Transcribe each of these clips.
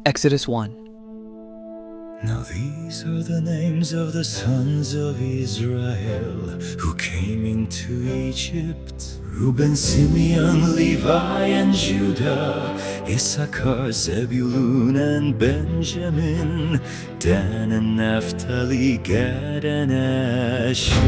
Exodus 1. Now these are the names of the sons of Israel who came into Egypt: Reuben, Simeon, Levi, and Judah, Issachar, Zebulun, and Benjamin, Dan and Naphtali, Gad and Asher.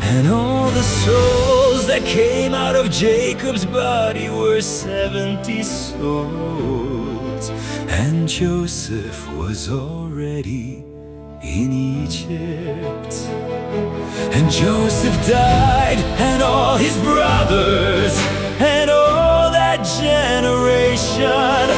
And all the souls that came out of Jacob's body were 70 souls. And Joseph was already in Egypt. And Joseph died, and all his brothers, and all that generation.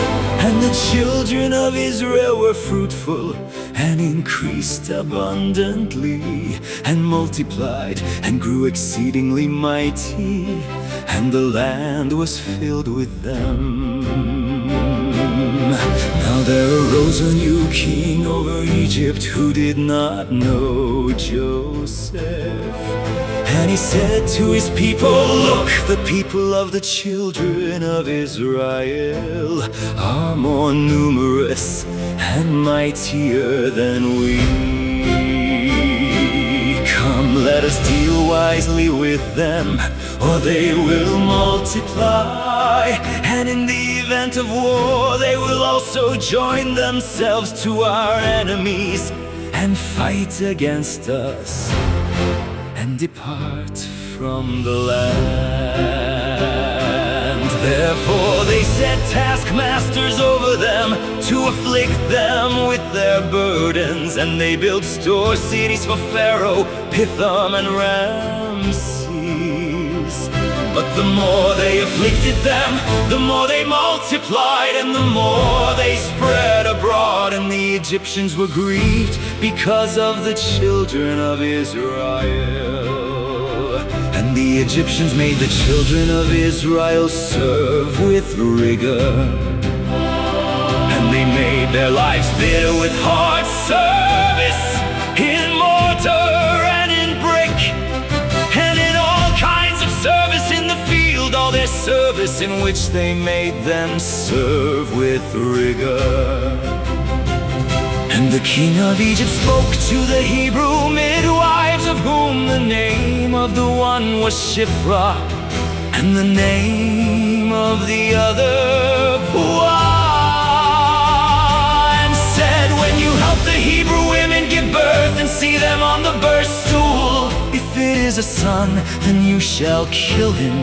And the children of Israel were fruitful and increased abundantly, and multiplied and grew exceedingly mighty, and the land was filled with them. Now there arose a new king over Egypt who did not know Joseph. And he said to his people, "Look, the people of the children of Israel are more numerous and mightier than we. Come, let us deal wisely with them, or they will multiply. And in the event of war, they will also join themselves to our enemies and fight against us, and depart from the land." Therefore they set taskmasters over them to afflict them with their burdens, and they built store cities for Pharaoh, Pithom and Ramses. But the more they afflicted them, the more they multiplied, and the more they spread abroad. And the Egyptians were grieved because of the children of Israel. And the Egyptians made the children of Israel serve with rigor, and they made their lives bitter with hard service, in mortar and in brick, and in all kinds of service in the field, all their service in which they made them serve with rigor. And the king of Egypt spoke to the Hebrew midwives, of whom the name of the one was Shiphrah, and the name of the other Puah, and said, "When you help the Hebrew women give birth and see them on the birth stool, if it is a son, then you shall kill him.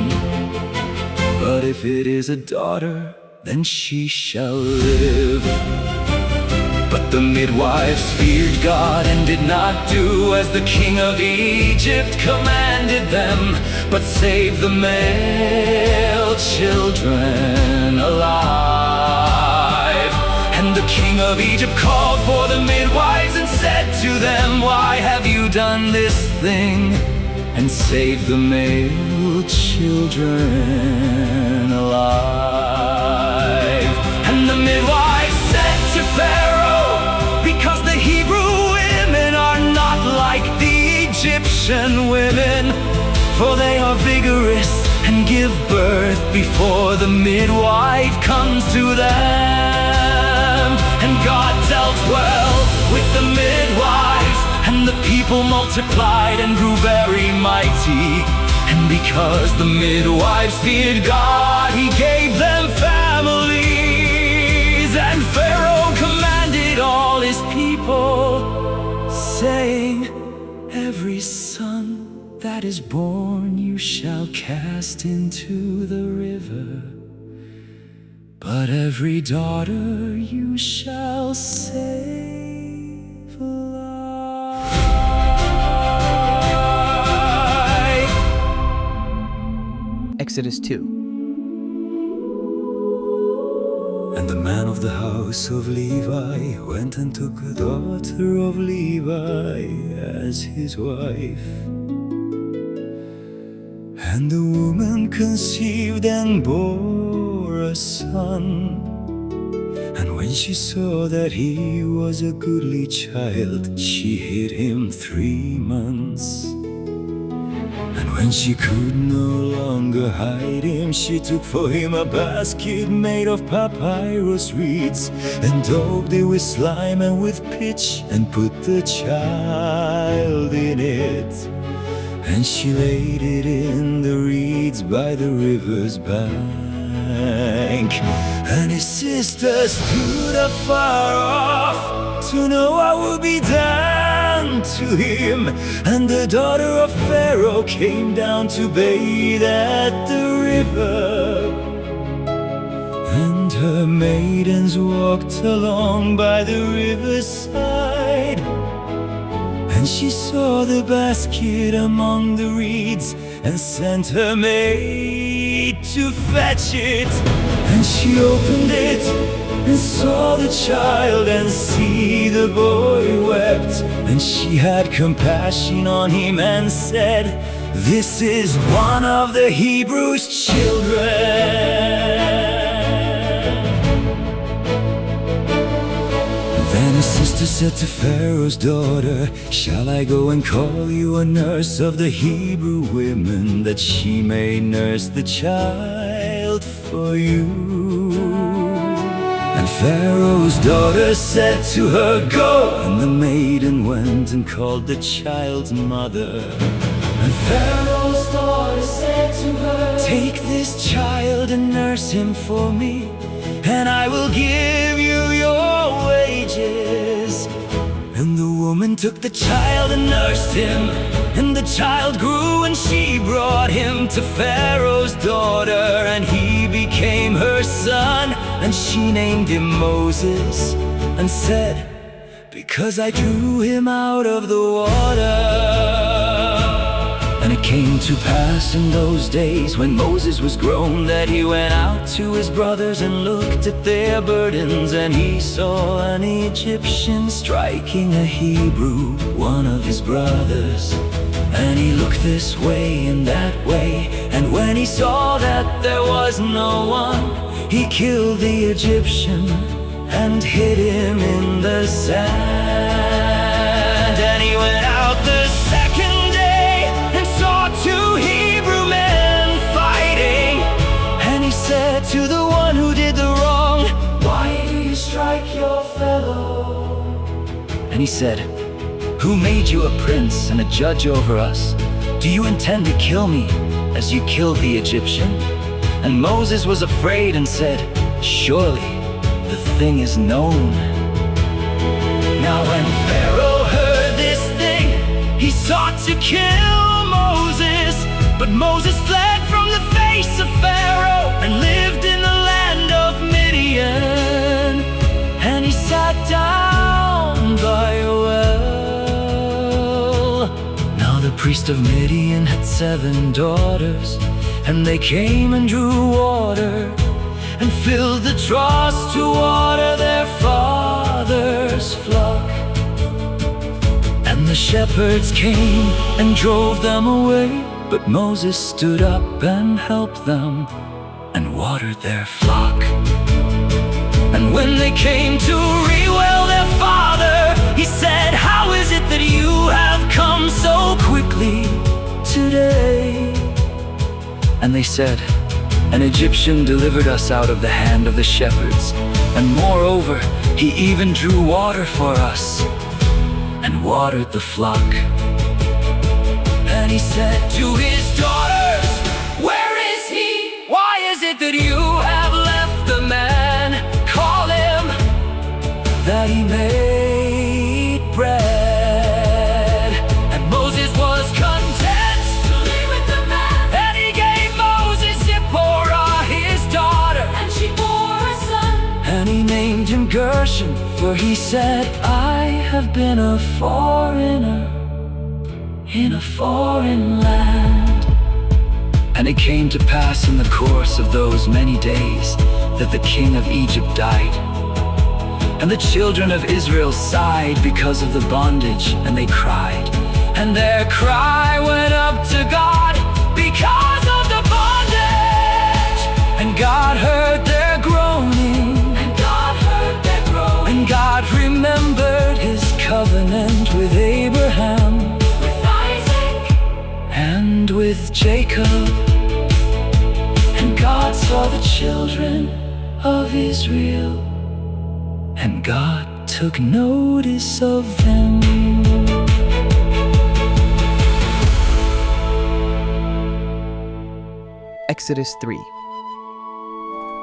But if it is a daughter, then she shall live." But the midwives feared God and did not do as the king of Egypt commanded them, but saved the male children alive. And the king of Egypt called for the midwives and said to them, "Why have you done this thing and saved the male children alive?" And the midwives said to Pharaoh, "Because the Hebrew women are not like the Egyptian women, for they are vigorous and give birth before the midwife comes to them." And God dealt well with the midwives, and the people multiplied and grew very mighty. And because the midwives feared God, he gave them families. And Pharaoh commanded all his people, saying, "Every son that is born you shall cast into the river, but every daughter you shall save alive." Exodus 2. And the man of the house of Levi went and took a daughter of Levi as his wife. And the woman conceived and bore a son. And when she saw that he was a goodly child, she hid him 3 months. And When she could no longer hide him, she took for him a basket made of papyrus reeds, and daubed it with slime and with pitch, and put the child in it. And she laid it in the reeds by the river's bank. And his sister stood afar off to know what would be done to him. And the daughter of Pharaoh came down to bathe at the river, and her maidens walked along by the riverside. And she saw the basket among the reeds, and sent her maid to fetch it. And she opened it, and saw the child, and see the boy wept. And she had compassion on him, and said, "This is one of the Hebrews' children." Then his sister said to Pharaoh's daughter, "Shall I go and call you a nurse of the Hebrew women, that she may nurse the child for you?" And Pharaoh's daughter said to her, "Go." And the maiden went and called the child's mother. And Pharaoh's daughter said to her, "Take this child and nurse him for me, and I will give you your wages." And the woman took the child and nursed him, and the child grew, and she brought him to Pharaoh's daughter, and he became her son. And she named him Moses, and said, "Because I drew him out of the water." And it came to pass in those days, when Moses was grown, that he went out to his brothers and looked at their burdens. And he saw an Egyptian striking a Hebrew, one of his brothers. And he looked this way and that way, and when he saw that there was no one, he killed the Egyptian and hid him in the sand. And he went out the second day and saw two Hebrew men fighting. And he said to the one who did the wrong, "Why do you strike your fellow?" And he said, "Who made you a prince and a judge over us? Do you intend to kill me as you killed the Egyptian?" And Moses was afraid and said, "Surely the thing is known." Now when Pharaoh heard this thing, he sought to kill Moses. But Moses fled from the face of Pharaoh, and lived in the land of Midian. And he sat down by a well. Now the priest of Midian had 7 daughters, and they came and drew water, and filled the troughs to water their father's flock. And the shepherds came and drove them away, but Moses stood up and helped them, and watered their flock. And when they came to Reuel their father, he said, "How is it that you have come so quickly today?" And they said, "An Egyptian delivered us out of the hand of the shepherds, and moreover, he even drew water for us, and watered the flock." And he said to his daughters, "Where is he? Why is it that you have left the man? Call him, that he made bread." And Moses was content to live with the man, and he gave Moses Zipporah his daughter, and she bore a son. And he named him Gershon, for he said, "I have been a foreigner in a foreign land." And it came to pass in the course of those many days, that the king of Egypt died. And the children of Israel sighed because of the bondage, and they cried. And their cry went up to God because of the bondage. And God heard their groaning. And God heard their groaning. And God remembered his covenant with Abraham, with Isaac, and with Jacob. And God saw the children of Israel, and God took notice of them. Exodus 3.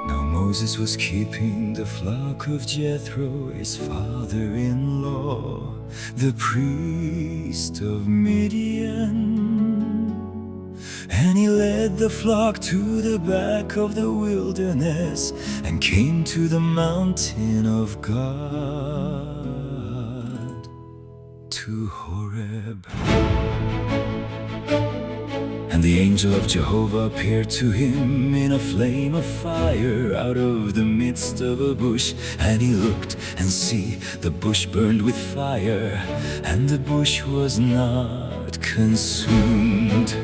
Now Moses was keeping the flock of Jethro, his father-in-law, the priest of Midian. And he led the flock to the back of the wilderness and came to the mountain of God, to Horeb. And the angel of Jehovah appeared to him in a flame of fire out of the midst of a bush. And he looked, and see, the bush burned with fire, and the bush was not consumed.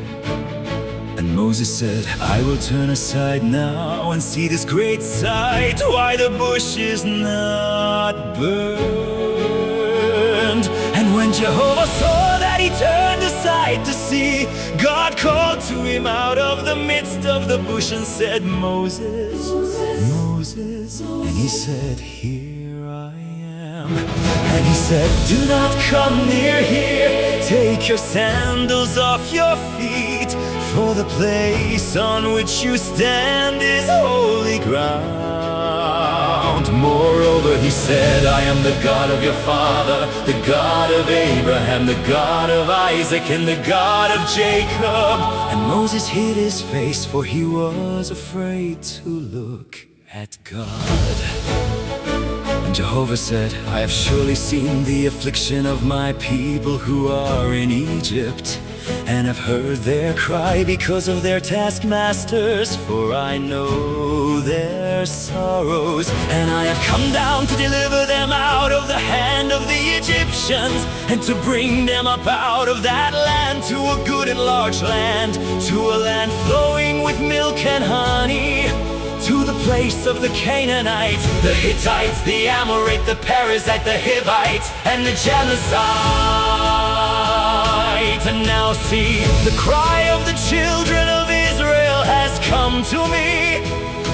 And Moses said, I will turn aside now and see this great sight, why the bush is not burned. And when Jehovah saw that he turned aside to see, God called to him out of the midst of the bush and said, Moses, Moses. And he said, Here I am. And he said, Do not come near here, take your sandals off your feet, for the place on which you stand is holy ground. Moreover, he said, I am the God of your father, the God of Abraham, the God of Isaac, and the God of Jacob. And Moses hid his face, for he was afraid to look at God. And Jehovah said, I have surely seen the affliction of my people who are in Egypt, and have heard their cry because of their taskmasters, for I know their sorrows. And I have come down to deliver them out of the hand of the Egyptians, and to bring them up out of that land to a good and large land, to a land flowing with milk and honey, to the place of the Canaanites, the Hittites, the Amorite, the Perizzite, the Hivite, and the Jebusite. And now see, the cry of the children of Israel has come to me.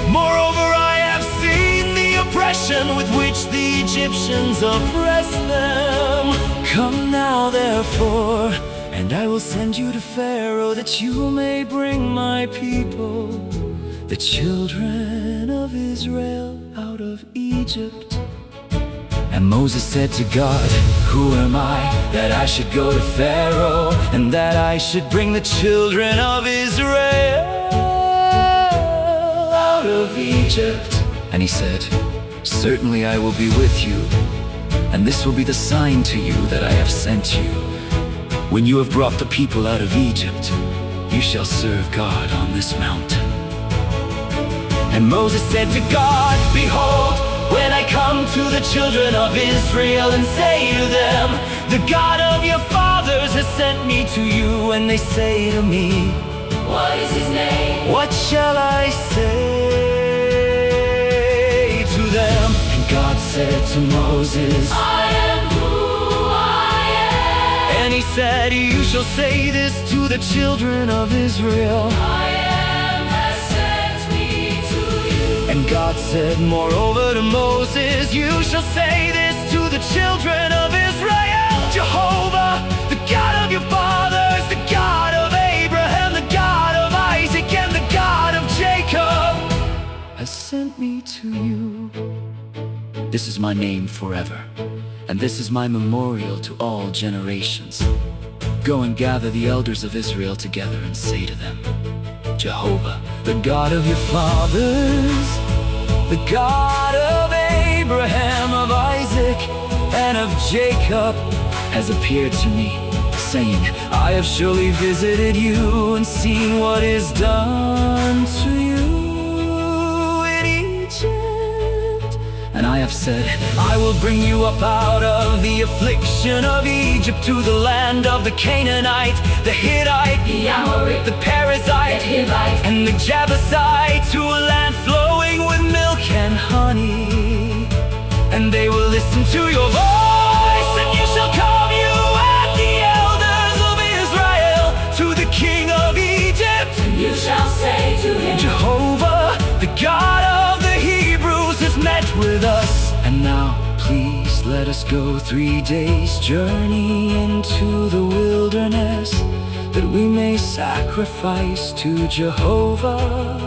Moreover, I have seen the oppression with which the Egyptians oppress them. Come now, therefore, and I will send you to Pharaoh, that you may bring my people, the children of Israel, out of Egypt. And Moses said to God, Who am I, that I should go to Pharaoh, and that I should bring the children of Israel out of Egypt? And he said, Certainly I will be with you, and this will be the sign to you that I have sent you. When you have brought the people out of Egypt, you shall serve God on this mountain. And Moses said to God, Behold, when I come to the children of Israel and say to them, The God of your fathers has sent me to you, and they say to me, What is his name? What shall I say to them? And God said to Moses, I am who I am. And he said, You shall say this to the children of Israel, I am has sent me to you. And God said, Moreover to Moses, You shall say this to the children of Israel, Jehovah, the God of your fathers, the God of Abraham, the God of Isaac, and the God of Jacob, has sent me to you. This is my name forever, and this is my memorial to all generations. Go and gather the elders of Israel together and say to them, Jehovah, the God of your fathers, the God of Abraham, of Isaac, and of Jacob, has appeared to me, saying, I have surely visited you and seen what is done to you in Egypt. And I have said, I will bring you up out of the affliction of Egypt to the land of the Canaanite, the Hittite, the Amorite, the Perizzite, the Hivite, and the Jebusite, to a land flowing with milk and honey. And they will listen to your voice, and you shall come, you and the elders of Israel, to the king of Egypt, with us. And now, please let us go 3 days' journey into the wilderness, that we may sacrifice to Jehovah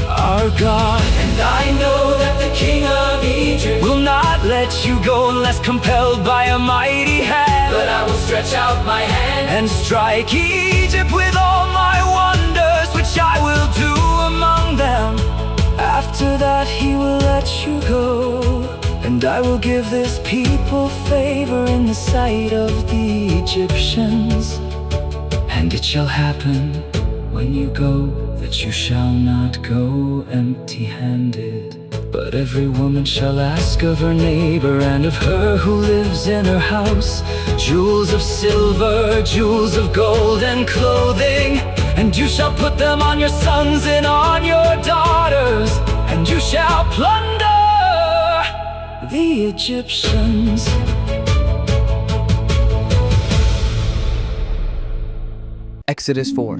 our God. And I know that the king of Egypt will not let you go unless compelled by a mighty hand. But I will stretch out my hand and strike Egypt with all my wonders, which I will do among them. After that he will let you go, and I will give this people favor in the sight of the Egyptians. And it shall happen when you go, that you shall not go empty-handed, but every woman shall ask of her neighbor and of her who lives in her house jewels of silver, jewels of gold, and clothing. And you shall put them on your sons and on your daughters, and you shall plunder the Egyptians. Exodus 4.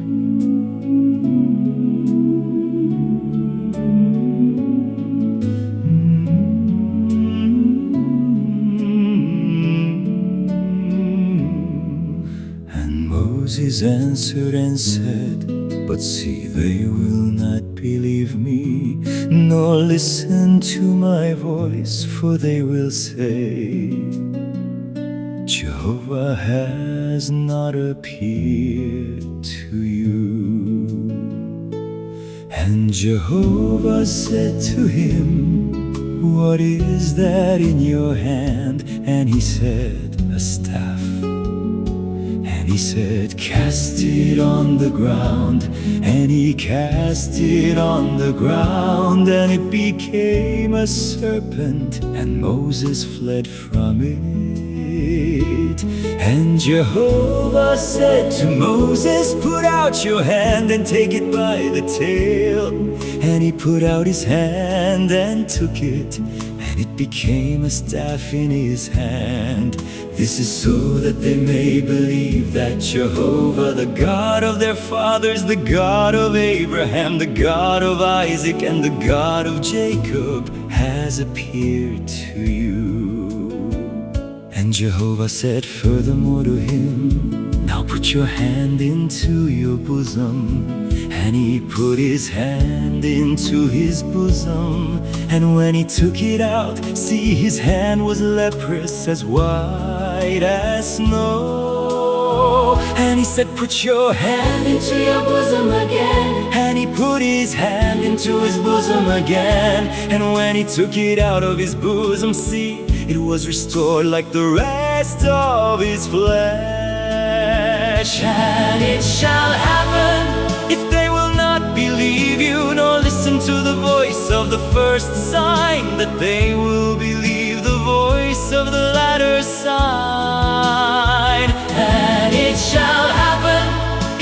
Moses answered and said, but see, they will not believe me, nor listen to my voice, for they will say, Jehovah has not appeared to you. And Jehovah said to him, what is that in your hand? And he said, a staff. He said, cast it on the ground. And he cast it on the ground, and it became a serpent, and Moses fled from it. And Jehovah said to Moses, put out your hand and take it by the tail. And he put out his hand and took it, and it became a staff in his hand. This is so that they may believe that Jehovah, the God of their fathers, the God of Abraham, the God of Isaac, and the God of Jacob, has appeared to you. And Jehovah said furthermore to him, now put your hand into your bosom. And he put his hand into his bosom, and when he took it out, see, his hand was leprous, as white as snow. And he said, put your hand into your bosom again. And he put his hand into his bosom again, and when he took it out of his bosom, see, it was restored like the rest of his flesh. And it shall happen, if they will not believe you, nor listen to the voice of the first sign, that they will believe the voice of the latter sign. And it shall happen,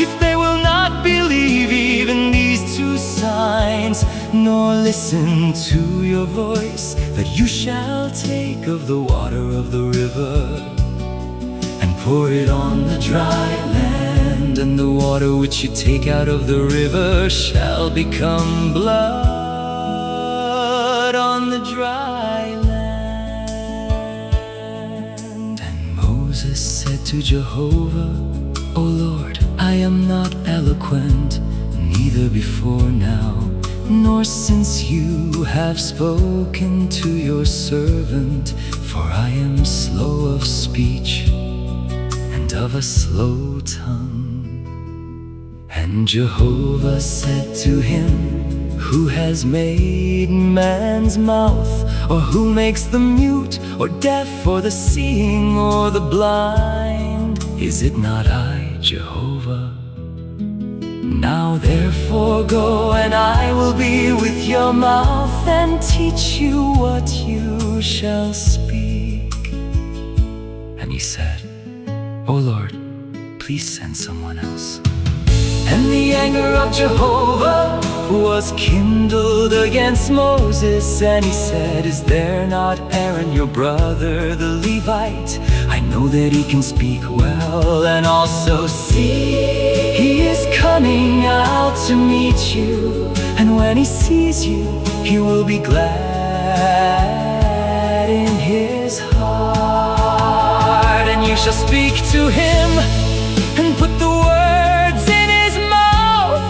if they will not believe even these two signs, nor listen to your voice, that you shall take of the water of the river and pour it on the dry land. And the water which you take out of the river shall become blood on the dry land. And Moses said to Jehovah, O Lord, I am not eloquent, neither before now, nor since you have spoken to your servant, for I am slow of speech and of a slow tongue. And Jehovah said to him, who has made man's mouth? Or who makes the mute, or deaf, or the seeing, or the blind? Is it not I, Jehovah? Now therefore go, and I will be with your mouth, and teach you what you shall speak. And he said, O Lord, please send someone else. And the anger of Jehovah was kindled against Moses, and he said, is there not Aaron your brother, the Levite? I know that he can speak well, and also see, he is coming out to meet you. And when he sees you, he will be glad glad in his heart. And you shall speak to him and put the words in his mouth,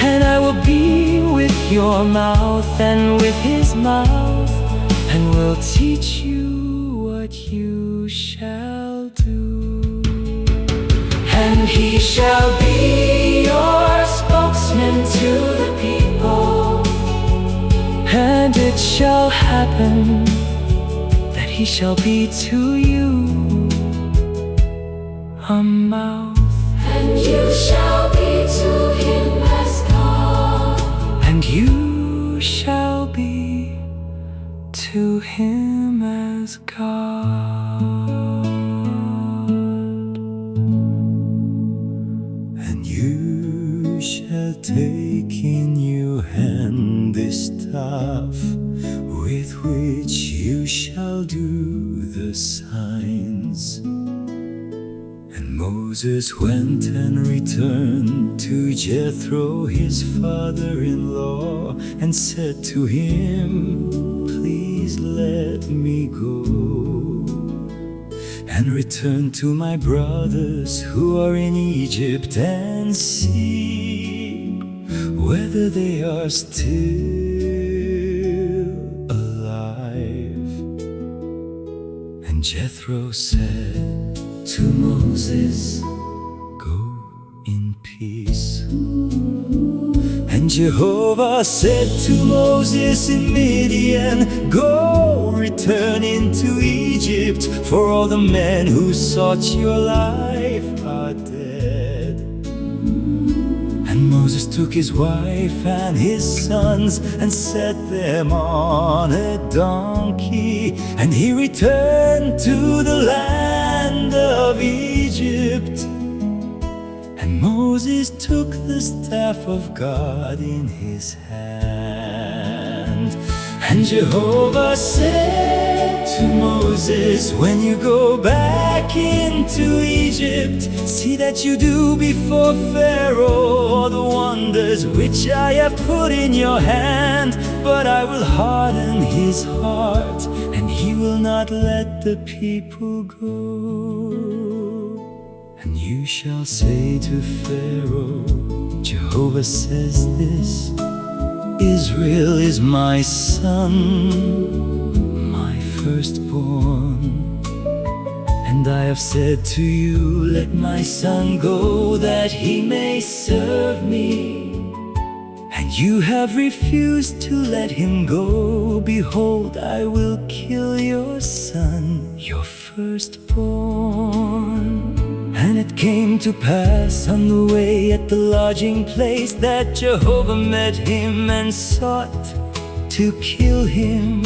and I will be with your mouth and with his mouth, and will teach you what you shall do. And he shall be your spokesman to the people, and it shall happen that he shall be to you a mouth. And you shall be to him as God, And you shall be to him as God. And you shall take in your hand this staff, with which you shall do the signs. And Moses went and returned to Jethro, his father-in-law, and said to him, "Please let me go and return to my brothers who are in Egypt, and see whether they are still alive." And Jethro said to Moses, "Go in peace." And Jehovah said to Moses in Midian, "Go, return into Egypt, for all the men who sought your life are dead." And Moses took his wife and his sons and set them on a donkey, and he returned to the land of Egypt. And Moses took the staff of God in his hand. And Jehovah said to Moses, "When you go back into Egypt, see that you do before Pharaoh all the wonders which I have put in your hand, but I will harden his heart, and he will not let the people go. And you shall say to Pharaoh, Jehovah says this, Israel is my son, my firstborn. And I have said to you, let my son go, that he may serve me. And you have refused to let him go. Behold, I will kill your son, your firstborn. And it came to pass on the way at the lodging place that Jehovah met him and sought to kill him.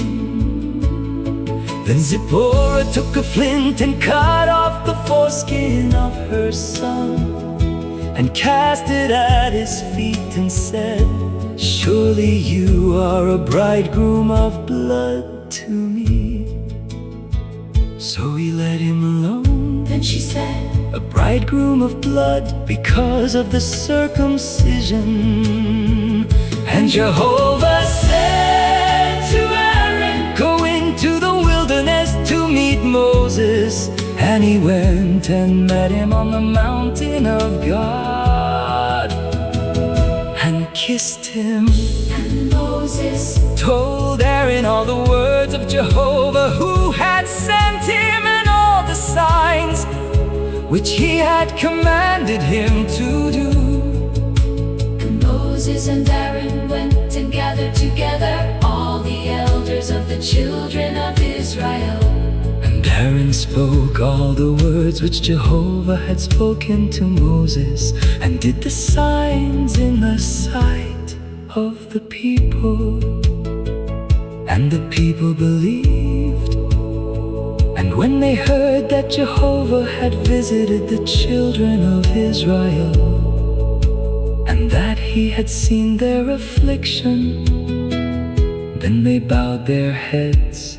Then Zipporah took a flint and cut off the foreskin of her son, and cast it at his feet and said, surely you are a bridegroom of blood to me. So he let him alone. Then she said, a bridegroom of blood because of the circumcision. And Jehovah said to Aaron, go into the wilderness to meet Moses. And he went and met him on the mountain of God and kissed him. and Moses Told Aaron all the words of Jehovah who had sent him, and all the signs which he had commanded him to do. And Moses and Aaron went and gathered together all the elders of the children of Israel. And Aaron spoke all the words which Jehovah had spoken to Moses, and did the signs in the sight of the people. And the people believed. And when they heard that Jehovah had visited the children of Israel, and that he had seen their affliction, then they bowed their heads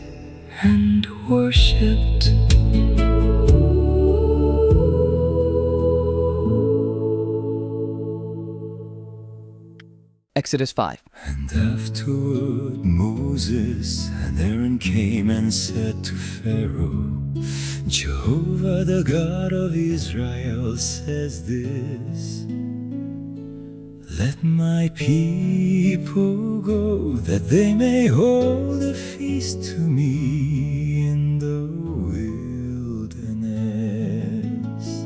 and worshipped. Exodus 5. And afterward Moses and Aaron came and said to Pharaoh, Jehovah the God of Israel says this, let my people go, that they may hold a feast to me in the wilderness.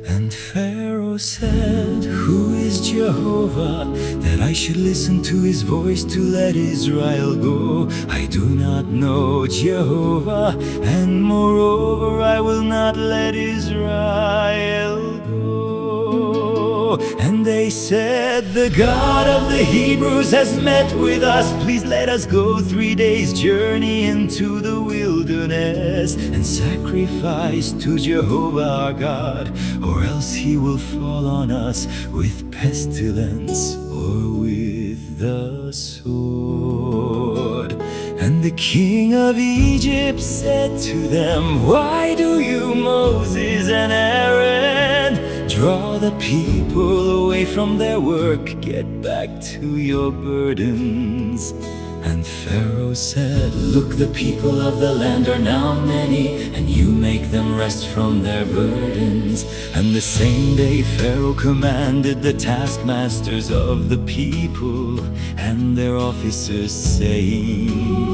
And Pharaoh said, who is Jehovah, that I should listen to his voice to let Israel go? I do not know Jehovah, and moreover I will not let Israel go. And they said, the God of the Hebrews has met with us. Please let us go 3 days' journey into the wilderness and sacrifice to Jehovah our God, or else he will fall on us with pestilence or with the sword. And the king of Egypt said to them, why do you, Moses and Aaron, draw the people away from their work? Get back to your burdens. And Pharaoh said, look, the people of the land are now many, and you make them rest from their burdens. And the same day Pharaoh commanded the taskmasters of the people and their officers, saying,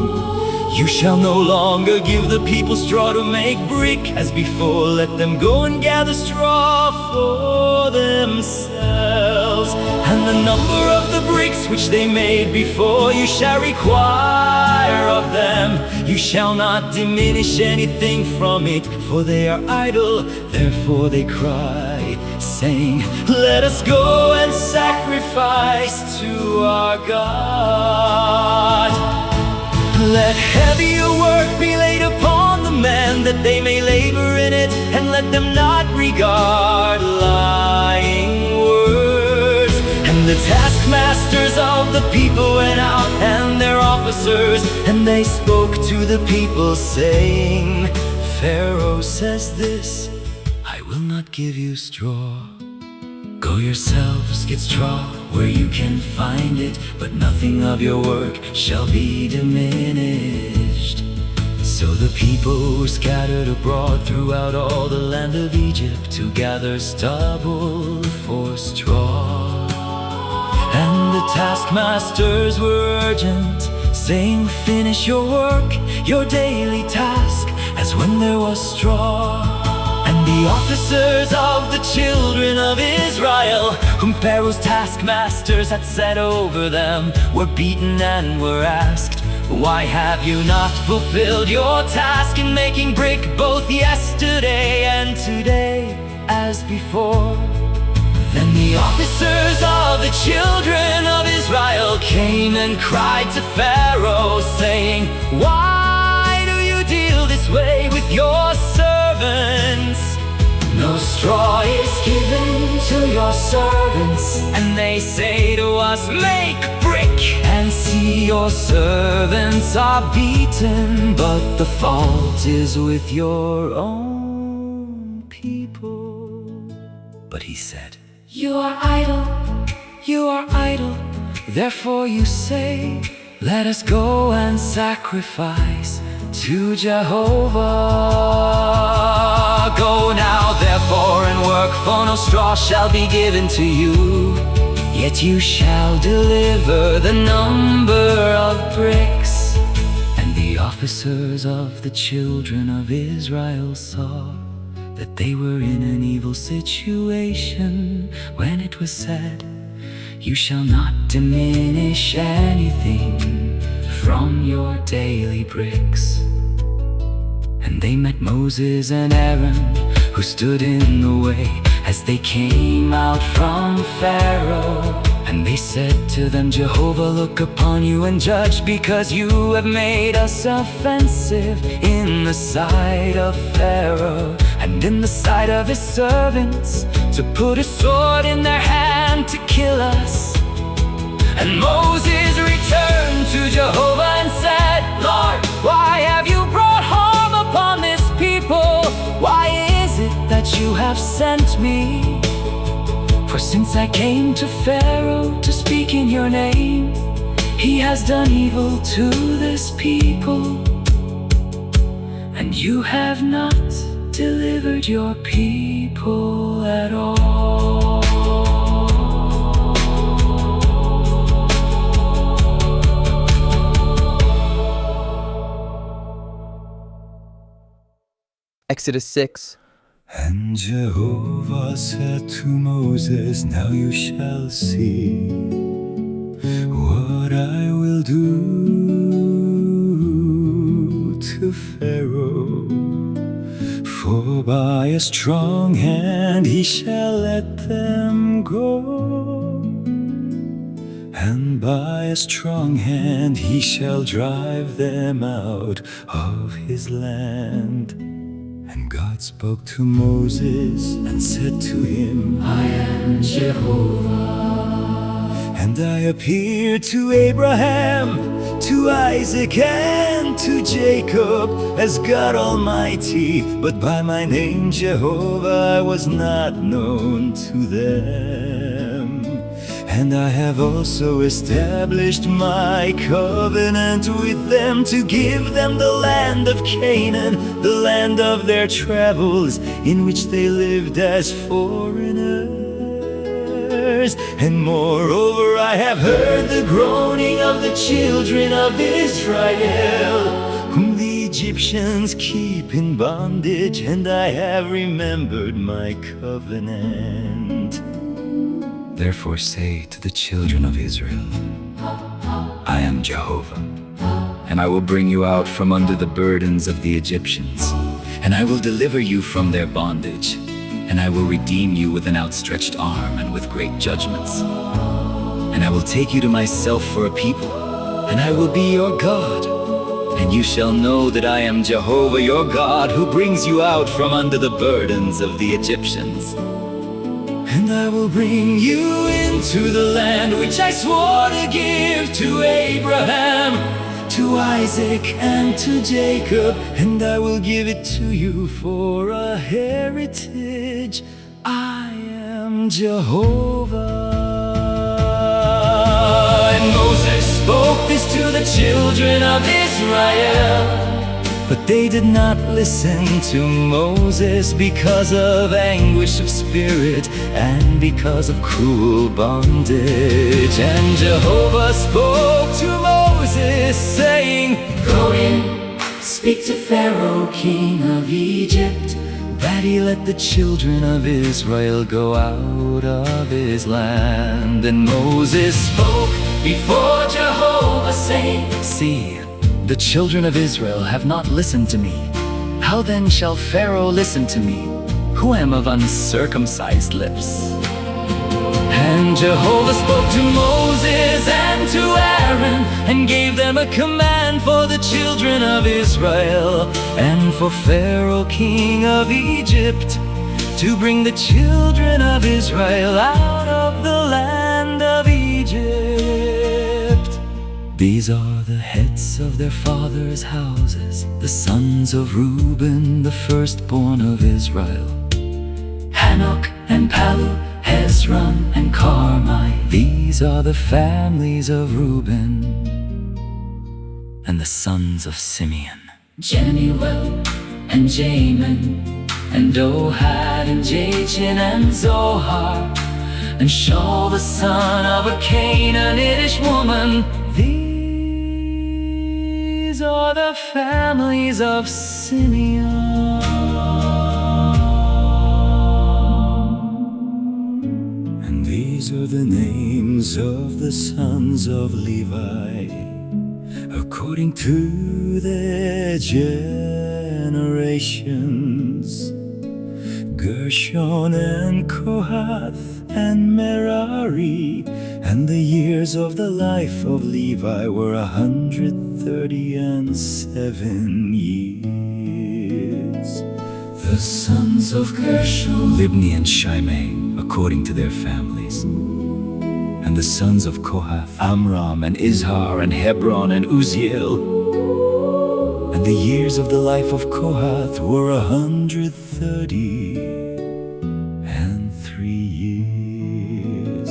you shall no longer give the people straw to make brick as before. Let them go and gather straw for themselves. And the number of the bricks which they made before you shall require of them. You shall not diminish anything from it, for they are idle. Therefore they cry, saying, let us go and sacrifice to our God. Let heavier work be laid upon the men, that they may labor in it, and let them not regard lying words. And the taskmasters of the people went out, and their officers, and they spoke to the people, saying, Pharaoh says this, I will not give you straw. Go yourselves, get straw where you can find it, but nothing of your work shall be diminished. So the people were scattered abroad throughout all the land of Egypt to gather stubble for straw. And the taskmasters were urgent, saying, finish your work, your daily task, as when there was straw. And the officers of the children of Israel, whom Pharaoh's taskmasters had set over them, were beaten and were asked, why have you not fulfilled your task in making brick both yesterday and today as before? Then the officers of the children of Israel came and cried to Pharaoh, saying, why do you deal this way with your servants? No straw is given to your servants. And they say to us, make brick. And see, your servants are beaten, but the fault is with your own people. But he said, you are idle, you are idle. Therefore you say, let us go and sacrifice to Jehovah. Go now therefore and work, for no straw shall be given to you. Yet you shall deliver the number of bricks. And the officers of the children of Israel saw that they were in an evil situation, when it was said, you shall not diminish anything from your daily bricks. And they met Moses and Aaron, who stood in the way as they came out from Pharaoh. And they said to them, Jehovah look upon you and judge, because you have made us offensive in the sight of Pharaoh and in the sight of his servants, to put a sword in their hand to kill us. And Moses returned to Jehovah and said, Lord, why have you brought harm upon this people? Why is it that you have sent me? For since I came to Pharaoh to speak in your name, He has done evil to this people, and you have not delivered your people at all. Exodus 6. And Jehovah said to Moses, now you shall see what I will do to Pharaoh. For by a strong hand he shall let them go, and by a strong hand he shall drive them out of his land. And God spoke to Moses and said to him, I am Jehovah. and I appeared to Abraham, to Isaac, and to Jacob as God Almighty, but by my name Jehovah I was not known to them. And I have also established my covenant with them to give them the land of Canaan, the land of their travels, in which they lived as foreigners. And moreover, I have heard the groaning of the children of Israel, whom the Egyptians keep in bondage, and I have remembered my covenant. Therefore say to the children of Israel, I am Jehovah, and I will bring you out from under the burdens of the Egyptians, and I will deliver you from their bondage, and I will redeem you with an outstretched arm and with great judgments. And I will take you to myself for a people, and I will be your God. And you shall know that I am Jehovah your God, who brings you out from under the burdens of the Egyptians. And I will bring you into the land which I swore to give to Abraham, to Isaac, and to Jacob, and I will give it to you for a heritage. I am Jehovah. And Moses spoke this to the children of Israel, but they did not listen to Moses because of anguish of spirit and because of cruel bondage. And Jehovah spoke to Moses, saying, Go in, speak to Pharaoh, king of Egypt, that he let the children of Israel go out of his land. And Moses spoke before Jehovah, saying, See, the children of Israel have not listened to me. How then shall Pharaoh listen to me, who am of uncircumcised lips? And Jehovah spoke to Moses and to Aaron, and gave them a command for the children of Israel, and for Pharaoh, king of Egypt, to bring the children of Israel out of the land of Egypt. These are the heads of their fathers' houses, the sons of Reuben, the firstborn of Israel: Hanok and Palu, Hezron and Carmi. These are the families of Reuben. And the sons of Simeon: Jemuel and Jamin, and Ohad and Jachin and Zohar, and Shaul the son of a Canaanitish woman. These are the families of Simeon. And these are the names of the sons of Levi, according to their generations: Gershon and Kohath and Merari. And the years of the life of Levi were 137 years. The sons of Gershon: Libni and Shimei, according to their families. And the sons of Kohath: Amram and Izhar and Hebron and Uzziel. And the years of the life of Kohath were 133 years.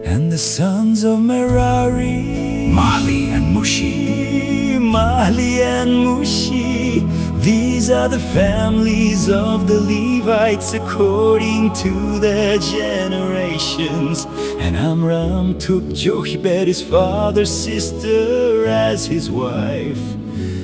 And And the sons of Merari, Mahli and Mushi. Mahli and Mushi. These are the families of the Levites according to their generations. And Amram took Jochebed, his father's sister, as his wife.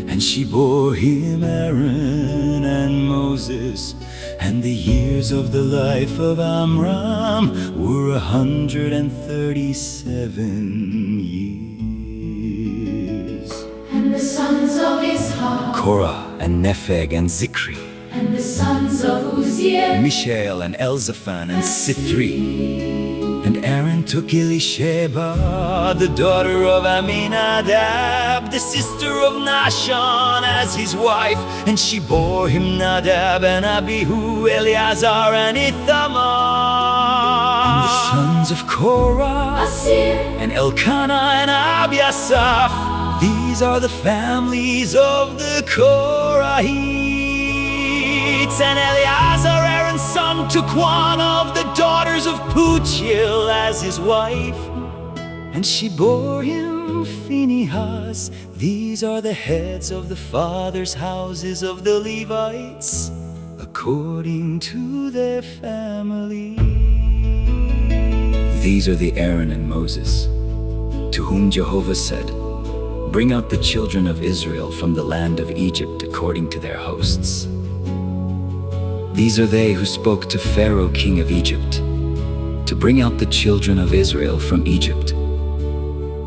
And she bore him Aaron and Moses. And the years of the life of Amram were 137 years. And the sons of Ishar, Korah and Nepheg and Zikri, and the sons of Uzziel, Mishael and Elzaphan and Sithri. And Aaron took Elisheba, the daughter of Aminadab, the sister of Nahshon, as his wife. And she bore him Nadab and Abihu, Eleazar and Ithamar. And the sons of Korah, Asir, and Elkanah and Abiasaph. These are the families of the Korahites. And Eleazar, Aaron's son, took one of the daughters of Puchil as his wife. And she bore him Phinehas. These are the heads of the fathers' houses of the Levites, according to their families. These are the Aaron and Moses, to whom Jehovah said, "Bring out the children of Israel from the land of Egypt according to their hosts." These are they who spoke to Pharaoh, king of Egypt, to bring out the children of Israel from Egypt.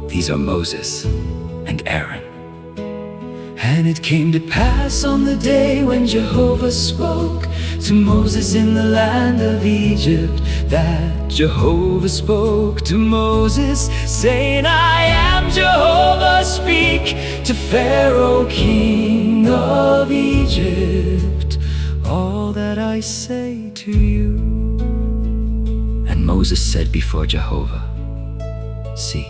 These are Moses and Aaron. And it came to pass on the day when Jehovah spoke to Moses in the land of Egypt, that Jehovah spoke to Moses, saying, "I am Jehovah, speak to Pharaoh, king of Egypt, all that I say to you." And Moses said before Jehovah, "See,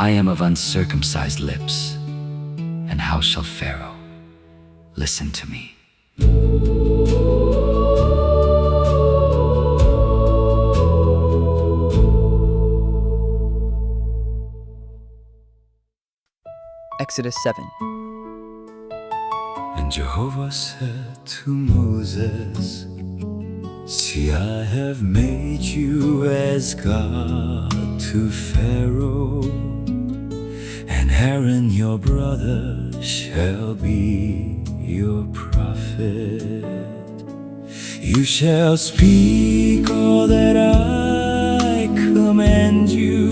I am of uncircumcised lips, and how shall Pharaoh listen to me?" Exodus 7. And Jehovah said to Moses, "See, I have made you as God to Pharaoh, and Aaron your brother shall be your prophet. You shall speak all that I command you,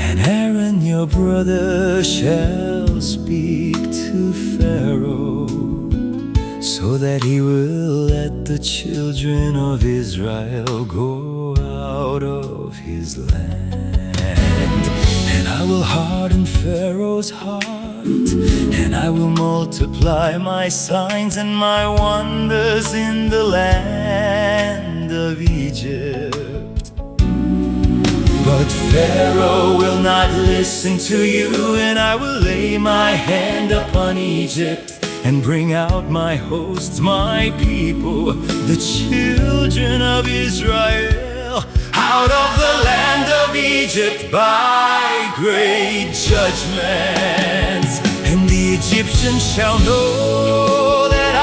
and Aaron your brother shall speak to Pharaoh, so that he will let the children of Israel go out of his land. And I will harden Pharaoh's heart, and I will multiply my signs and my wonders in the land of Egypt. But Pharaoh will not listen to you, and I will lay my hand upon Egypt and bring out my hosts, my people, the children of Israel, out of the land of Egypt by great judgments. And the Egyptians shall know that I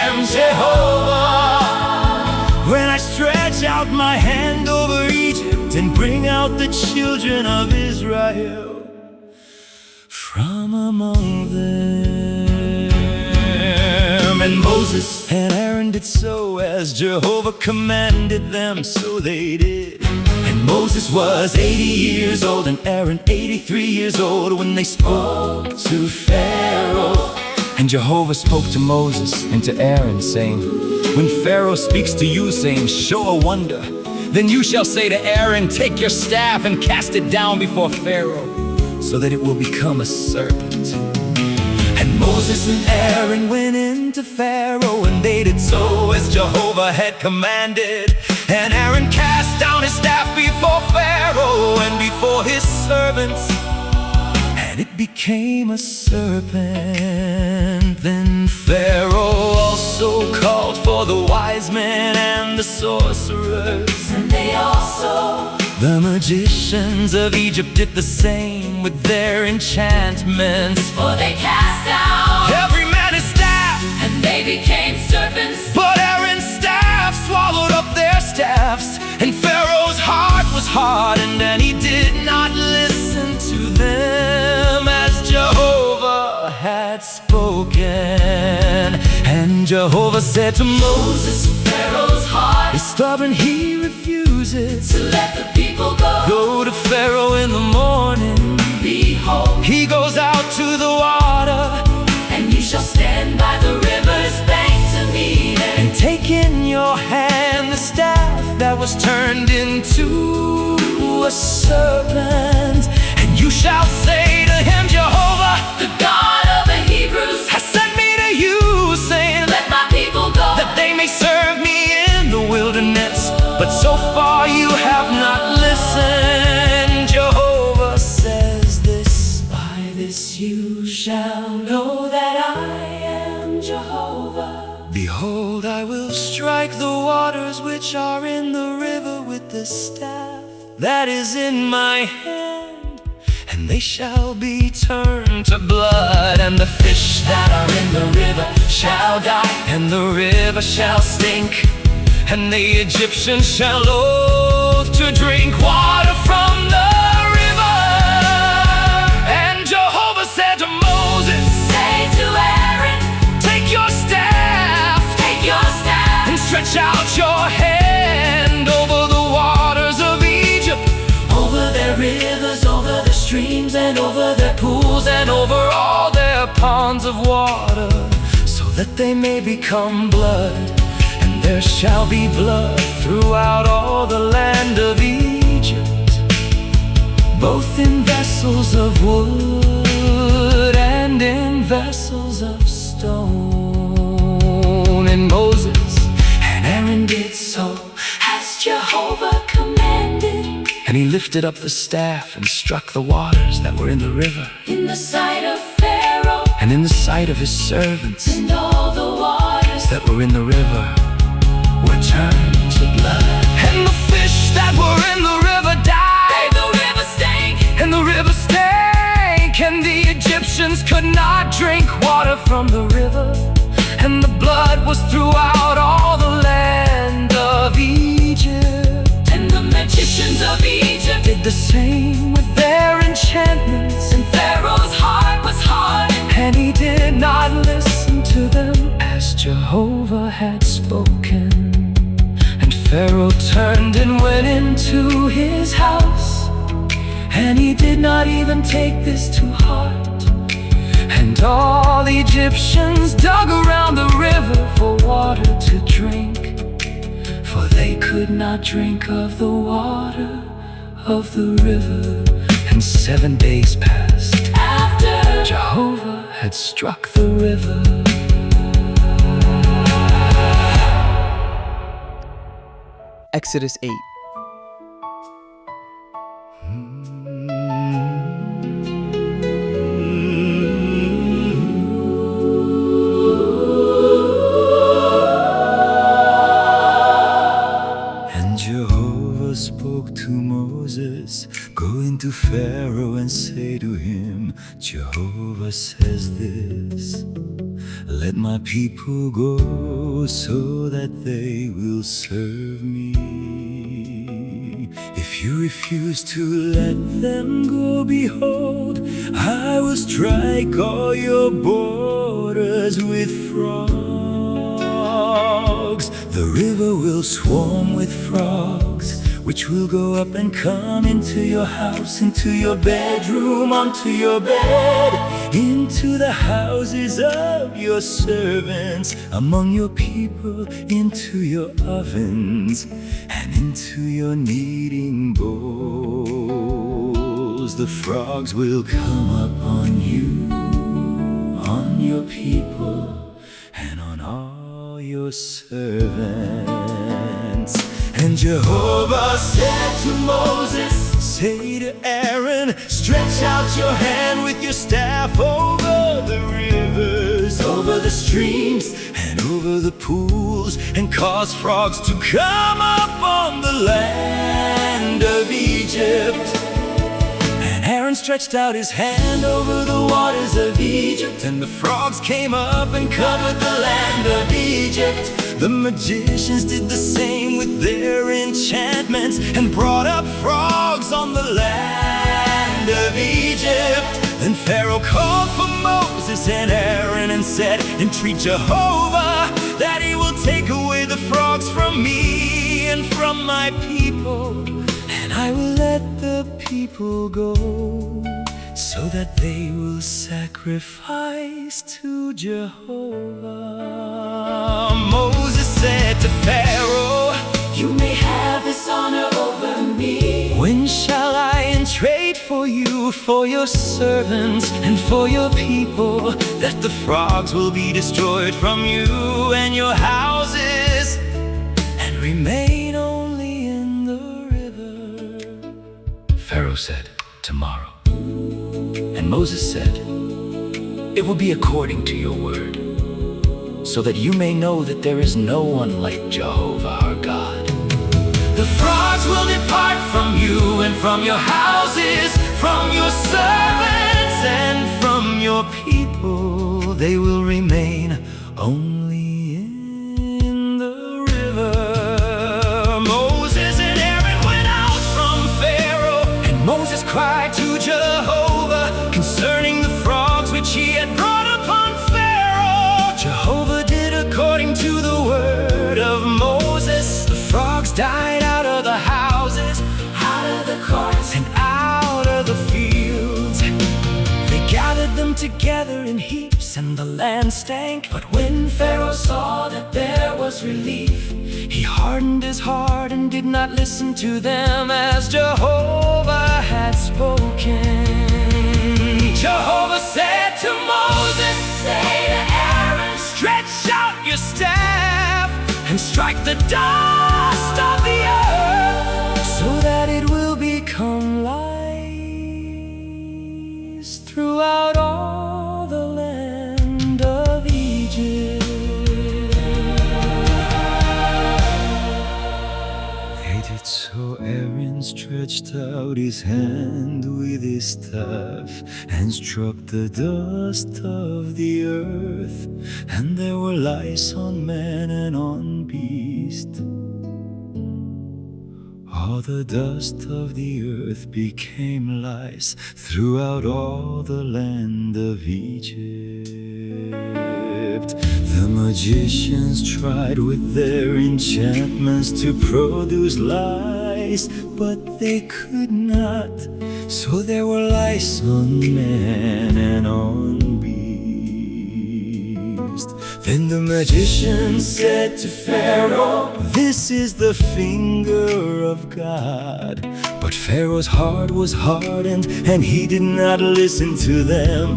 am Jehovah, when I stretch out my hand over Egypt and bring out the children of Israel from among them." And Moses and Aaron did so as Jehovah commanded them, so they did. And Moses was 80 years old and Aaron 83 years old when they spoke to Pharaoh. And Jehovah spoke to Moses and to Aaron, saying, "When Pharaoh speaks to you, saying, 'Show a wonder,' then you shall say to Aaron, 'Take your staff and cast it down before Pharaoh, so that it will become a serpent.'" And Moses and Aaron went into Pharaoh, and they did so as Jehovah had commanded. And Aaron cast down his staff before Pharaoh and before his servants, and it became a serpent. Then Pharaoh also called for the wise men and the sorcerers and they also. The magicians of Egypt did the same with their enchantments. For they cast down Every man his staff, and they became serpents. but Aaron's staff swallowed up their staffs. And Pharaoh's heart was hardened, and he did not listen to them as Jehovah had spoken. And Jehovah said to Moses, Pharaoh's heart "Is stubborn, he refuses to let the people go. Go to Pharaoh in the morning. Behold, He goes out to the water, and you shall stand by the river's bank to meet him. and take in your hand the staff that was turned into a serpent. And you shall say to him, Jehovah, The God of the Hebrews has sent me to you, saying let my people go. that they may serve me in the wilderness. But so far you have not listened. Jehovah says this, By this you shall know that I am Jehovah. behold, I will strike the waters which are in the river with the staff that is in my hand, and they shall be turned to blood, and the fish that are in the river shall die, and the river shall stink, and the Egyptians shall loathe to drink water from the river. And Jehovah said to Moses, Say to Aaron, take your staff and stretch out your hand over the waters of Egypt, over their rivers, over the streams, and over their pools, and over all their ponds of water, so that they may become blood. And there shall be blood throughout all the land of Egypt, both in vessels of wood and in vessels of stone. And Moses and Aaron did so as Jehovah commanded, and he lifted up the staff and struck the waters that were in the river, in the sight of Pharaoh and in the sight of his servants and all the waters that were in the river were turned to blood. And the fish that were in the river died, the river stank, and the river stank, and the Egyptians could not drink water from the river, and the blood was throughout all the land of Egypt. and the magicians of Egypt Did the same with their enchantments, and Pharaoh's heart was hardened, and he did not listen to them as Jehovah had spoken. And Pharaoh turned and went into his house, and he did not even take this to heart. And all the Egyptians dug around the river for water to drink, for they could not drink of the water of the river. And 7 days passed after Jehovah had struck the river. Exodus 8. And Jehovah spoke to Moses, go into Pharaoh and say to him, Jehovah says this, let my people go so that they will serve me. If you refuse to let them go, behold, I will strike all your borders with frogs. The river will swarm with frogs, which will go up and come into your house, into your bedroom, onto your bed, into the houses of your servants, among your people, into your ovens, and into your kneading bowls. The frogs will come up on you, on your people, and on all your servants. And Jehovah said to Moses, say to Aaron, stretch out your hand with your staff over the rivers, over the streams, and over over the pools and caused frogs to come up on the land of Egypt. And Aaron stretched out his hand over the waters of Egypt, and the frogs came up and covered the land of Egypt. The magicians did the same with their enchantments and brought up frogs on the land of Egypt. Then Pharaoh called for Moses and Aaron and said, "Entreat Jehovah that he will take away the frogs from me and from my people, and I will let the people go, so that they will sacrifice to Jehovah." Moses said to Pharaoh, You may have this honor over me. "When shall I entreat for you, for your servants and for your people, that the frogs will be destroyed from you and your houses, and remain only in the river?" Pharaoh said, "Tomorrow." And Moses said, "It will be according to your word, so that you may know that there is no one like Jehovah our God. The frogs will depart from you and from your houses, from your servants and from your people. They will remain only in the river." Moses and Aaron went out from Pharaoh, and Moses cried to Jehovah concerning the frogs which he had brought upon Pharaoh. Jehovah did according to the word of Moses. The frogs died out of the houses, Out of the courts, and out of the fields. They gathered them together in heaps, and the land stank. But when Pharaoh saw that there was relief, he hardened his heart and did not listen to them, as Jehovah had spoken. Jehovah said to Moses, say to Aaron, "Stretch out your staff and strike the dust of the earth, so that it will become lice throughout all the land of Egypt." They did so. Aaron stretched out his hand with his staff and struck the dust of the earth, and there were lice on man and on beast. All the dust of the earth became lice throughout all the land of Egypt. The magicians tried with their enchantments to produce lice, but they could not. So there were lice on man and on beast. Then the magician said to Pharaoh, "This is the finger of God." But Pharaoh's heart was hardened, and he did not listen to them,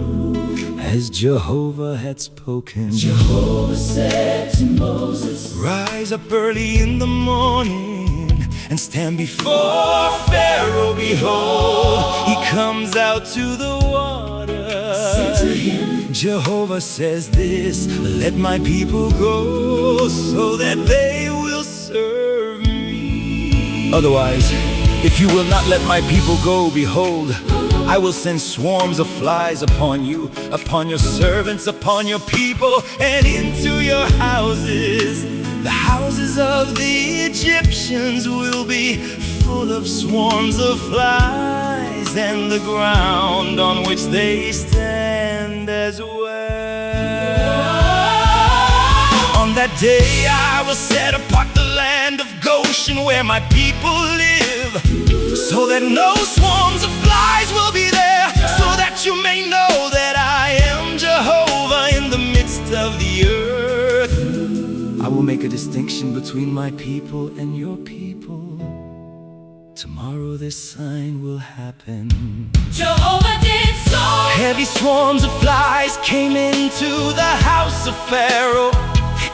as Jehovah had spoken. Jehovah said to Moses, "Rise up early in the morning and stand before Pharaoh. Behold, he comes out to the water." Say to him, Jehovah says this, "Let my people go, so that they will serve me. Otherwise, if you will not let my people go, behold, I will send swarms of flies upon you, upon your servants, upon your people, and into your houses. The houses of the Egyptians will be full of swarms of flies, and the ground on which they stand as well. On that day I will set apart the land of Goshen, where my people live, so that no swarms of flies will be there, so that you may know that I am Jehovah in the midst of the earth. I will make a distinction between my people and your people. Tomorrow this sign will happen." Jehovah did so. Heavy swarms of flies came into the house of Pharaoh,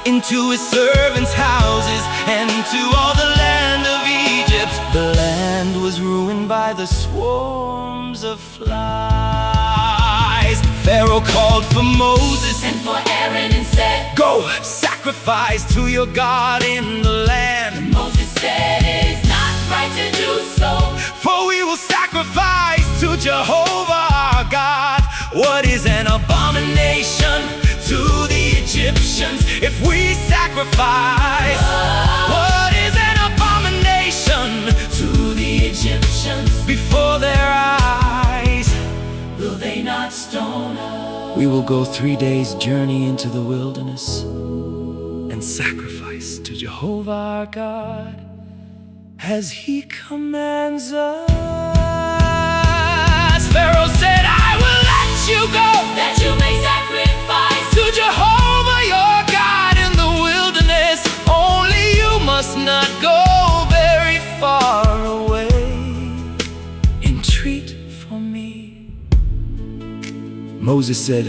into his servants' houses, and to all the land of Egypt. The land was ruined by the swarms of flies. Pharaoh called for Moses And for Aaron and said, "Go, sack sacrifice to your God in the land. Moses said it is not right to do so. For we will sacrifice to Jehovah our God. What is an abomination to the Egyptians if we sacrifice? What is an abomination To the Egyptians, before their eyes? will they not stone us? We will go 3 days' journey into the wilderness And sacrifice to Jehovah our God as He commands us. Pharaoh said, I will let you go That you may sacrifice to Jehovah your God in the wilderness. Only you must not go very far away. Entreat for me. Moses said,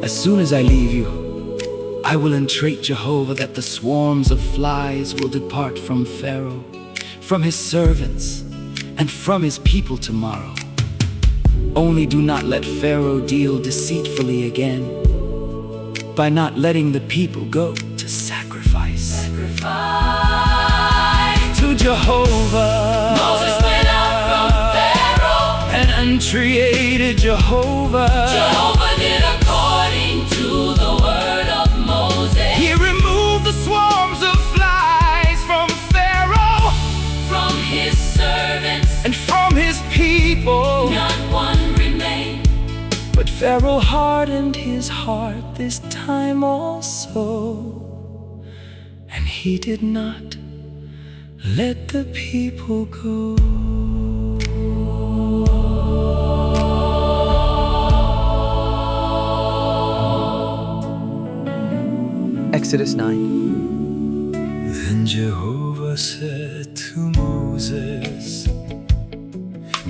as soon as I leave you, I will entreat Jehovah that the swarms of flies will depart from Pharaoh, from his servants, and from his people tomorrow. Only do not let Pharaoh deal deceitfully again by not letting the people go to sacrifice To Jehovah, Moses went out from Pharaoh. and entreated Jehovah. Jehovah did according to the word of Moses. He removed the swarms of flies from Pharaoh From his servants, and from his people. not one remained. But Pharaoh hardened his heart this time also, and he did not let the people go. Exodus 9. Then Jehovah said to Moses,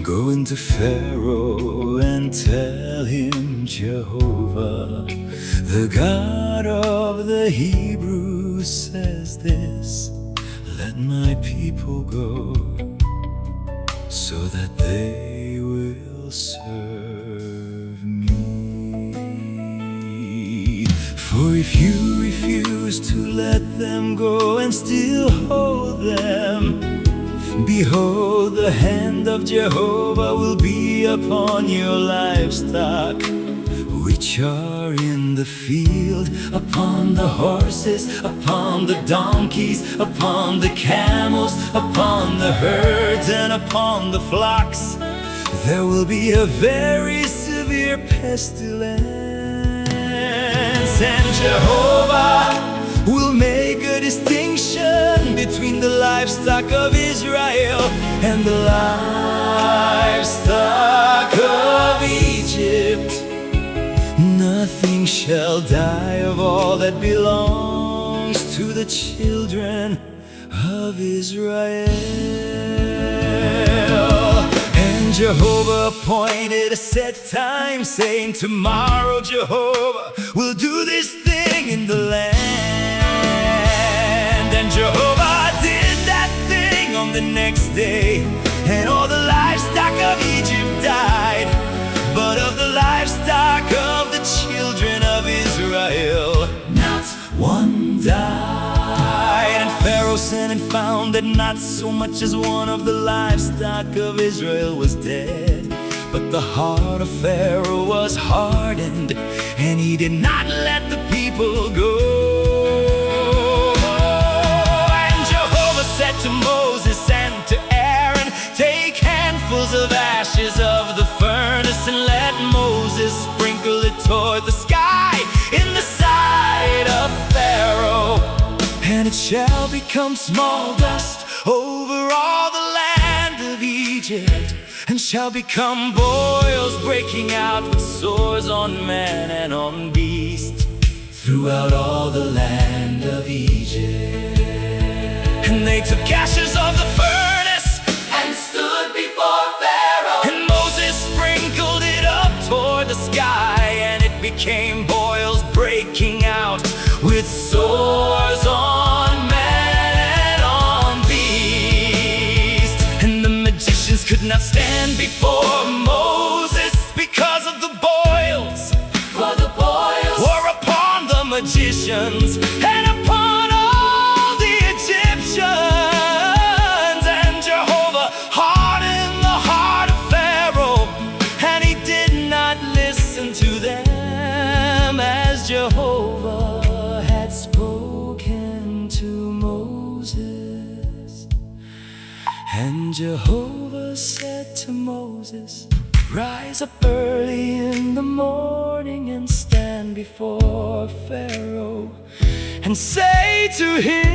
go into Pharaoh and tell him Jehovah, the God of the Hebrews, says this: let my people go, so that they will serve me. For if you refuse to let them go and still hold them, behold, the hand of Jehovah will be upon your livestock, which are in the field, upon the horses, upon the donkeys, upon the camels, upon the herds, and upon the flocks. There will be a very severe pestilence, and Jehovah will make a distinction between the livestock of Israel and the livestock of Egypt. Nothing shall die of all that belongs to the children of Israel. And Jehovah appointed a set time, saying, tomorrow Jehovah will do this thing in the land. And Jehovah did that thing on the next day, and all the livestock of Egypt died. But of the livestock of the children of Israel, Not one died. And Pharaoh sent and found that not so much as one of the livestock of Israel was dead. But the heart of Pharaoh was hardened, and he did not let the people go. And Jehovah said to Moses and to Aaron, take handfuls of ashes of the furnace and let Moses sprinkle it toward the sky in the sight of Pharaoh. And it shall become small dust over all the land of Egypt, and shall become boils breaking out with sores on man and on beast throughout all the land of Egypt. And they took ashes of the furnace and stood before Pharaoh. and Moses sprinkled it up toward the sky, and it became boils breaking out with sores on man and on beast. And the magicians could not stand before Moses because of the boils For the boils were upon the magicians and upon all the Egyptians. And Jehovah hardened the heart of Pharaoh, and he did not listen to them, as Jehovah had spoken to Moses. And Jehovah said to Moses, rise up early in the morning and stand before Pharaoh and say to him,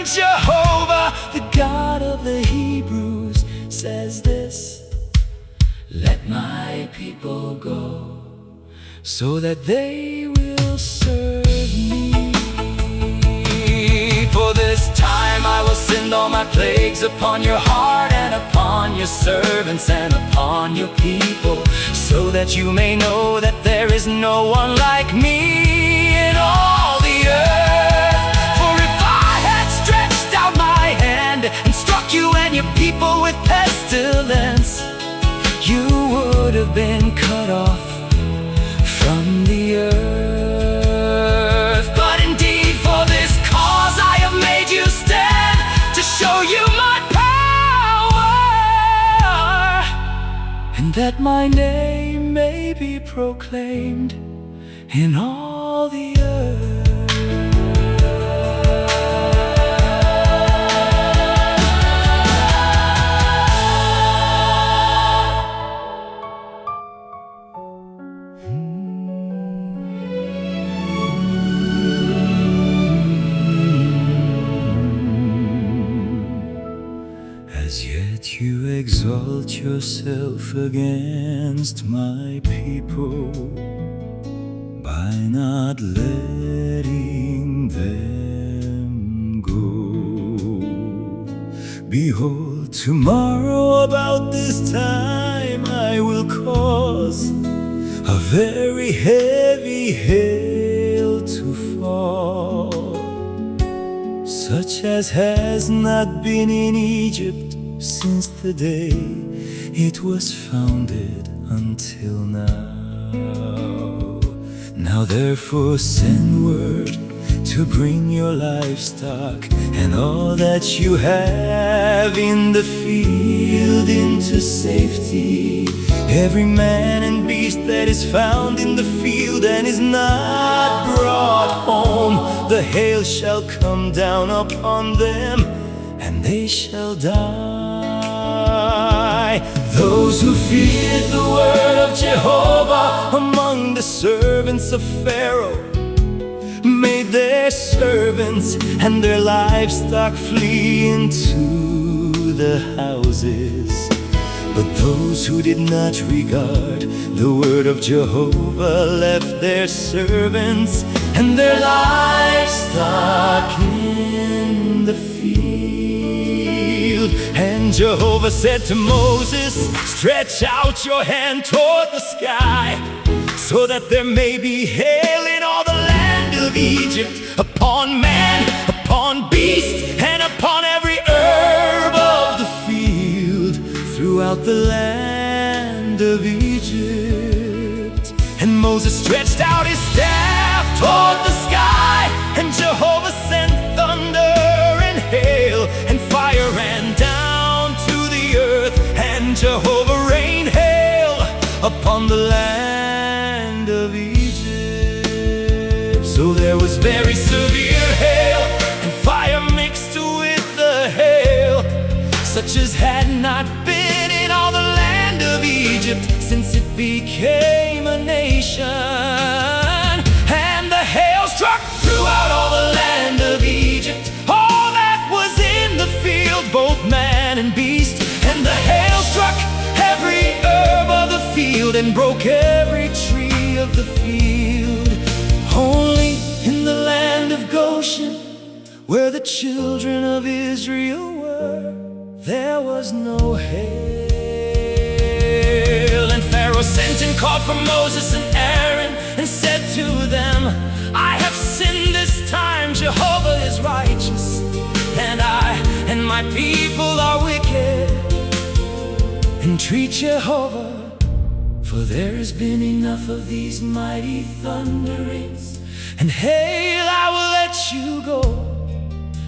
Jehovah, the God of the Hebrews, says this: let my people go, so that they will serve me. For this time I will send all my plagues upon your heart and upon your servants and upon your people, so that you may know that there is no one like me in all the earth. For if I had stretched out my hand and struck you and your people with pestilence, you would have been cut off from the earth. But indeed for this cause I have made you stand, to show you my power, and that my name may be proclaimed in all the earth. As yet you exalt yourself against my people by not letting them go. Behold, tomorrow about this time I will cause a very heavy hail to fall, such as has not been in Egypt since the day it was founded until now. Now therefore send word to bring your livestock and all that you have in the field into safety. Every man and beast that is found in the field and is not brought home, the hail shall come down upon them, and they shall die. Those who feared the word of Jehovah among the servants of Pharaoh made their servants and their livestock flee into the houses. But those who did not regard the word of Jehovah left their servants and their livestock in the field. And Jehovah said to Moses, stretch out your hand toward the sky, so that there may be hail in all the land of Egypt, upon man, upon beast, and upon every herb of the field throughout the land of Egypt. And Moses stretched out his staff toward the sky, and Jehovah sent thunder and hail, and fire ran down to the earth, and Jehovah rained hail upon the land of Egypt. So there was very severe hail, and fire mixed with the hail, such as had not been in all the land of Egypt since it became a nation. And the hail struck throughout all the land of Egypt, all that was in the field, both man and beast. And the hail struck every herb of the field and broke every tree of the field. Only in the land of Goshen, where the children of Israel were, there was no hail. And Pharaoh sent and called for Moses and Aaron and said to them, I have sinned this time, Jehovah is righteous, and I and my people are wicked, and treat Jehovah For there has been enough of these mighty thunderings, and hail, I will let you go,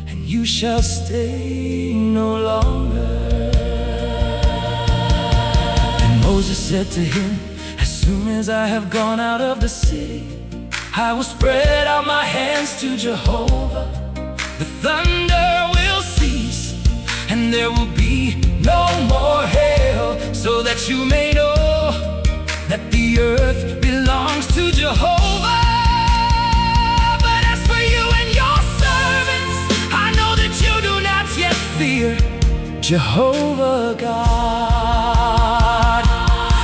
and you shall stay no longer. And Moses said to him, as soon as I have gone out of the city, I will spread out my hands to Jehovah. The thunder will cease, and there will be no more hail, so that you may know that the earth belongs to Jehovah. But as for you and your servants, I know that you do not yet fear Jehovah God.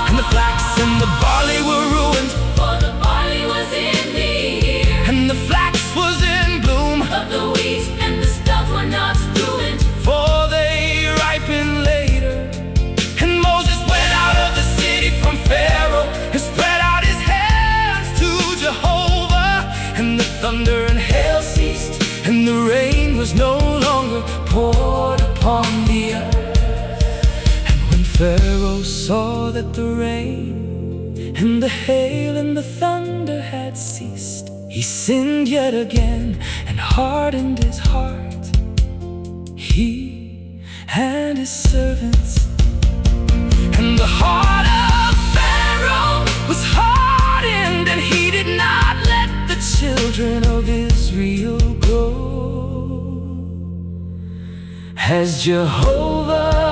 And the flax and the barley were ruined, For the barley was in the ear and the flax was in bloom, of the wheat, and the stalks were not ruined. for they ripen later. And Moses went out of the city from Pharaoh, and spread out his hands to Jehovah. And the thunder and hail ceased, and the rain was no longer poured upon the earth. And when Pharaoh saw that the rain and the hail and the thunder had ceased, he sinned yet again and hardened his heart, he and his servants. And the heart of Pharaoh was hardened, and he did not let the children of Israel go, as Jehovah